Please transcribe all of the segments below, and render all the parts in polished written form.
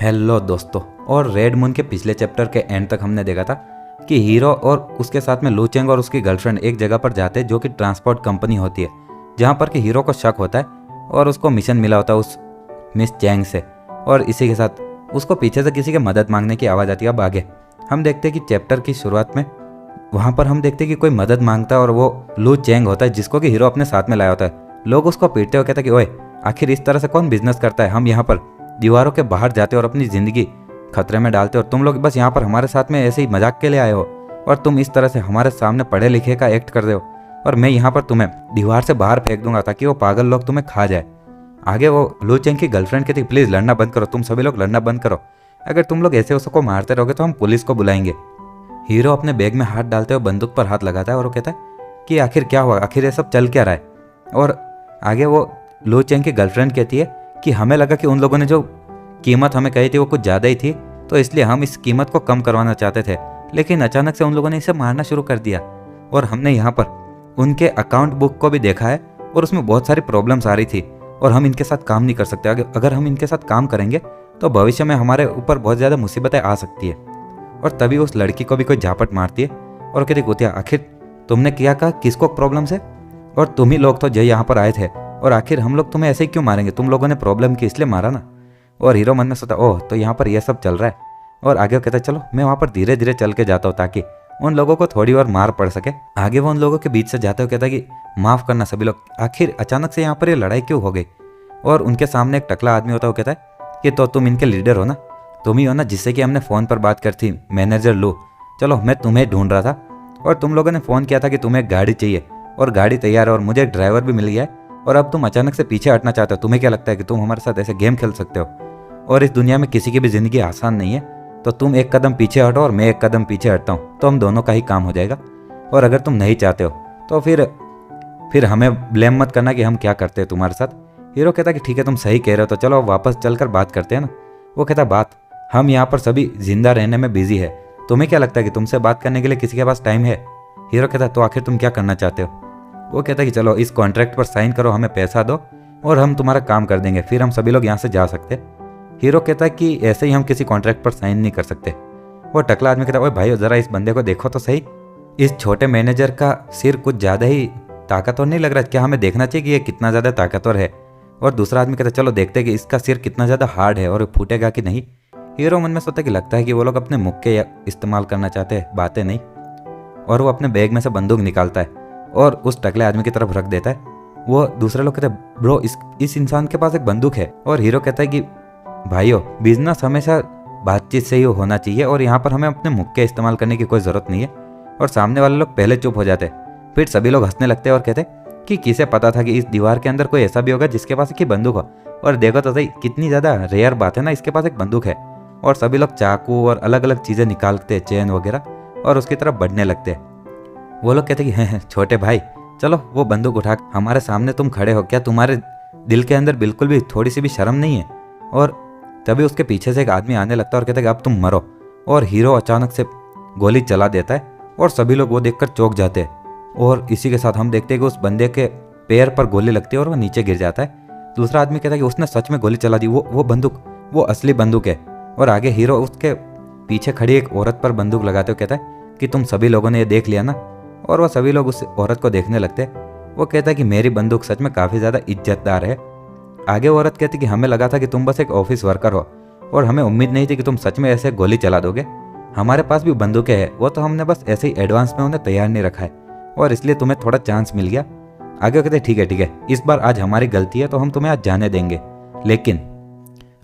Hello दोस्तों। और red moon के पिछले चैप्टर के एंड तक हमने देखा था कि हीरो और उसके साथ में लू चेंग और उसकी गर्लफ्रेंड एक जगह पर जाते हैं जो कि ट्रांसपोर्ट कंपनी होती है, जहाँ पर कि हीरो को शक होता है और उसको मिशन मिला होता है उस मिस चैंग से। और इसी के साथ उसको पीछे से किसी के मदद मांगने की आवाज़ आती है। अब आगे हम देखते हैं कि चैप्टर की शुरुआत में वहाँ पर हम देखते हैं कि कोई मदद मांगता है और वो लू चेंग होता है जिसको कि हीरो अपने साथ में लाया होता है। लोग उसको पीटते हुए कहते हैं कि ओए आखिर इस तरह से कौन बिजनेस करता है, हम यहाँ पर दीवारों के बाहर जाते और अपनी ज़िंदगी खतरे में डालते और तुम लोग बस यहाँ पर हमारे साथ में ऐसे ही मजाक के लिए आए हो और तुम इस तरह से हमारे सामने पढ़े लिखे का एक्ट कर रहे हो और मैं यहाँ पर तुम्हें दीवार से बाहर फेंक दूंगा ताकि वो पागल लोग तुम्हें खा जाए। आगे वो लू चेंग की गर्लफ्रेंड कहती प्लीज़ लड़ना बंद करो, तुम सभी लोग लड़ना बंद करो, अगर तुम लोग ऐसे उसको मारते रहोगे तो हम पुलिस को बुलाएंगे। हीरो अपने बैग में हाथ डालते हुए बंदूक पर हाथ लगाता है और वो कहता है कि आखिर क्या हुआ, आखिर ये सब चल क्या रहा है। और आगे वो लू चेंग की गर्लफ्रेंड कहती है कि हमें लगा कि उन लोगों ने जो कीमत हमें कही थी वो कुछ ज़्यादा ही थी, तो इसलिए हम इस कीमत को कम करवाना चाहते थे, लेकिन अचानक से उन लोगों ने इसे मारना शुरू कर दिया और हमने यहाँ पर उनके अकाउंट बुक को भी देखा है और उसमें बहुत सारी प्रॉब्लम्स आ रही थी और हम इनके साथ काम नहीं कर सकते। अगर हम इनके साथ काम करेंगे तो भविष्य में हमारे ऊपर बहुत ज़्यादा मुसीबतें आ सकती है। और तभी उस लड़की को भी कोई झापट मारती है और कहती कुतिया आखिर तुमने किया कहा किसको प्रॉब्लम्स है, और तुम ही लोग तो जो यहाँ पर आए थे और आखिर हम लोग तुम्हें ऐसे ही क्यों मारेंगे, तुम लोगों ने प्रॉब्लम की इसलिए मारा ना। और हीरो मन में सोचा ओह तो यहाँ पर यह सब चल रहा है। और आगे कहता है चलो मैं वहाँ पर धीरे धीरे चल के जाता हूँ ताकि उन लोगों को थोड़ी और मार पड़ सके। आगे वो उन लोगों के बीच से जाते हुए कहता है कि माफ़ करना सभी लोग, आखिर अचानक से यहाँ पर ये लड़ाई क्यों हो गई। और उनके सामने एक टकला आदमी होता है, वो कहता है कि तो तुम इनके लीडर हो ना, तुम ही हो ना जिससे कि हमने फ़ोन पर बात कर थी, मैनेजर लू। चलो मैं तुम्हें ढूंढ रहा था और तुम लोगों ने फ़ोन किया था कि तुम्हें गाड़ी चाहिए और गाड़ी तैयार है और मुझे एक ड्राइवर भी मिल गया है और अब तुम अचानक से पीछे हटना चाहते हो। तुम्हें क्या लगता है कि तुम हमारे साथ ऐसे गेम खेल सकते हो, और इस दुनिया में किसी की भी ज़िंदगी आसान नहीं है, तो तुम एक कदम पीछे हटो और मैं एक कदम पीछे हटता हूँ तो हम दोनों का ही काम हो जाएगा। और अगर तुम नहीं चाहते हो तो फिर हमें ब्लेम मत करना कि हम क्या करते हैं तुम्हारे साथ। हीरो कहता कि ठीक है तुम सही कह रहे हो, तो चलो वापस चलकर बात करते हैं ना। वो कहता बात, हम यहाँ पर सभी जिंदा रहने में बिजी है, तुम्हें क्या लगता है कि तुमसे बात करने के लिए किसी के पास टाइम है। हीरो कहता तो आखिर तुम क्या करना चाहते हो। वो कहता कि चलो इस कॉन्ट्रैक्ट पर साइन करो, हमें पैसा दो और हम तुम्हारा काम कर देंगे, फिर हम सभी लोग यहाँ से जा सकते। हीरो कहता है कि ऐसे ही हम किसी कॉन्ट्रैक्ट पर साइन नहीं कर सकते। वो टकला आदमी कहता है ओए भाई ज़रा इस बंदे को देखो तो सही, इस छोटे मैनेजर का सिर कुछ ज़्यादा ही ताकतवर नहीं लग रहा, क्या हमें देखना चाहिए कि ये कितना ज़्यादा ताकतवर है। और दूसरा आदमी कहता है चलो देखते हैं कि इसका सिर कितना ज़्यादा हार्ड है और फूटेगा कि नहीं। हीरो मन में सोचता कि लगता है कि वो लोग अपने मुख के इस्तेमाल करना चाहते हैं, बातें नहीं। और वो अपने बैग में से बंदूक निकालता है और उस टकले आदमी की तरफ रख देता है। वो दूसरे लोग कहते हैं ब्रो इस इंसान के पास एक बंदूक है। और हीरो कहता है कि भाइयों बिजनेस हमेशा बातचीत से ही होना चाहिए और यहाँ पर हमें अपने मुख के इस्तेमाल करने की कोई ज़रूरत नहीं है। और सामने वाले लोग पहले चुप हो जाते, फिर सभी लोग हंसने लगते और कहते कि किसे पता था कि इस दीवार के अंदर कोई ऐसा भी होगा जिसके पास एक बंदूक हो, और देखो तो सही कितनी ज़्यादा रेयर बात है ना, इसके पास एक बंदूक है। और सभी लोग चाकू और अलग अलग चीज़ें निकालते हैं, चेन वगैरह, और उसकी तरफ बढ़ने लगते हैं। वो लोग कहते कि हैं छोटे भाई चलो वो बंदूक उठा, हमारे सामने तुम खड़े हो, क्या तुम्हारे दिल के अंदर बिल्कुल भी थोड़ी सी भी शर्म नहीं है। और तभी उसके पीछे से एक आदमी आने लगता है और कहता है कि अब तुम मरो। और हीरो अचानक से गोली चला देता है और सभी लोग वो देखकर चौंक जाते हैं। और इसी के साथ हम देखते हैं कि उस बंदे के पैर पर गोली लगती है और वो नीचे गिर जाता है। दूसरा आदमी कहता है कि उसने सच में गोली चला दी, वो बंदूक वो असली बंदूक है। और आगे हीरो उसके पीछे खड़ी एक औरत पर बंदूक लगाते हुए कहता है कि तुम सभी लोगों ने ये देख लिया ना। और वो सभी लोग उस औरत को देखने लगते हैं। वो कहता है कि मेरी बंदूक सच में काफ़ी ज़्यादा इज्जतदार है। आगे वो औरत कहती कि हमें लगा था कि तुम बस एक ऑफिस वर्कर हो और हमें उम्मीद नहीं थी कि तुम सच में ऐसे गोली चला दोगे। हमारे पास भी बंदूकें हैं, वो तो हमने बस ऐसे ही एडवांस में उन्हें तैयार नहीं रखा है और इसलिए तुम्हें थोड़ा चांस मिल गया। आगे कहते ठीक है इस बार आज हमारी गलती है तो हम तुम्हें आज जाने देंगे, लेकिन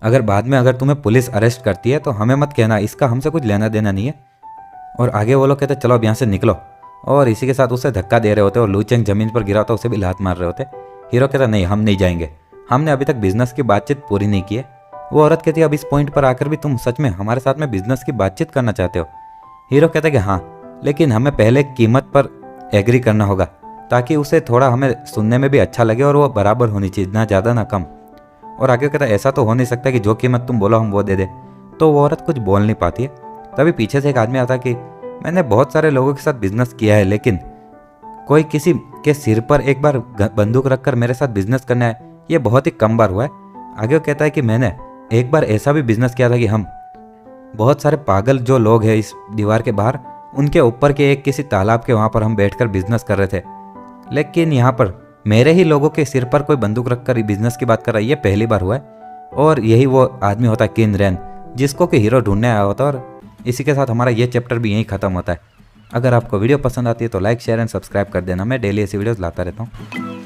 अगर बाद में अगर तुम्हें पुलिस अरेस्ट करती है तो हमें मत कहना, इसका हमसे कुछ लेना देना नहीं है। और आगे वो लोग कहते चलो अब यहाँ से निकलो। और इसी के साथ उसे धक्का दे रहे होते और लू चेंग जमीन पर गिरा होता, उसे भी लात मार रहे होते। हीरो कहता नहीं हम नहीं जाएंगे, हमने अभी तक बिजनेस की बातचीत पूरी नहीं की है। वो औरत कहती है अब इस पॉइंट पर आकर भी तुम सच में हमारे साथ में बिजनेस की बातचीत करना चाहते हो। हीरो कहता है कि हाँ, लेकिन हमें पहले कीमत पर एग्री करना होगा ताकि उसे थोड़ा हमें सुनने में भी अच्छा लगे और वो बराबर होनी चाहिए, ना ज़्यादा ना कम। और आगे कहता है ऐसा तो हो नहीं सकता कि जो कीमत तुम बोलो हम वो दे दे। तो वो औरत कुछ बोल नहीं पाती है। तभी पीछे से एक आदमी आता है कि मैंने बहुत सारे लोगों के साथ बिजनेस किया है, लेकिन कोई किसी के सिर पर एक बार बंदूक रखकर मेरे साथ बिजनेस करना है, ये बहुत ही कम बार हुआ है। आगे वो कहता है कि मैंने एक बार ऐसा भी बिजनेस किया था कि हम बहुत सारे पागल जो लोग हैं इस दीवार के बाहर, उनके ऊपर के एक किसी तालाब के वहाँ पर हम बैठकर बिजनेस कर रहे थे। लेकिन यहाँ पर मेरे ही लोगों के सिर पर कोई बंदूक रखकर बिजनेस की बात कर रहा है, ये पहली बार हुआ है। और यही वो आदमी होता है किन रेन, जिसको कि हीरो ढूंढने आया होता है। और इसी के साथ हमारा ये चैप्टर भी यहीं ख़त्म होता है। अगर आपको वीडियो पसंद आती है तो लाइक शेयर एंड सब्सक्राइब कर देना। मैं डेली ऐसी वीडियोस लाता रहता हूँ।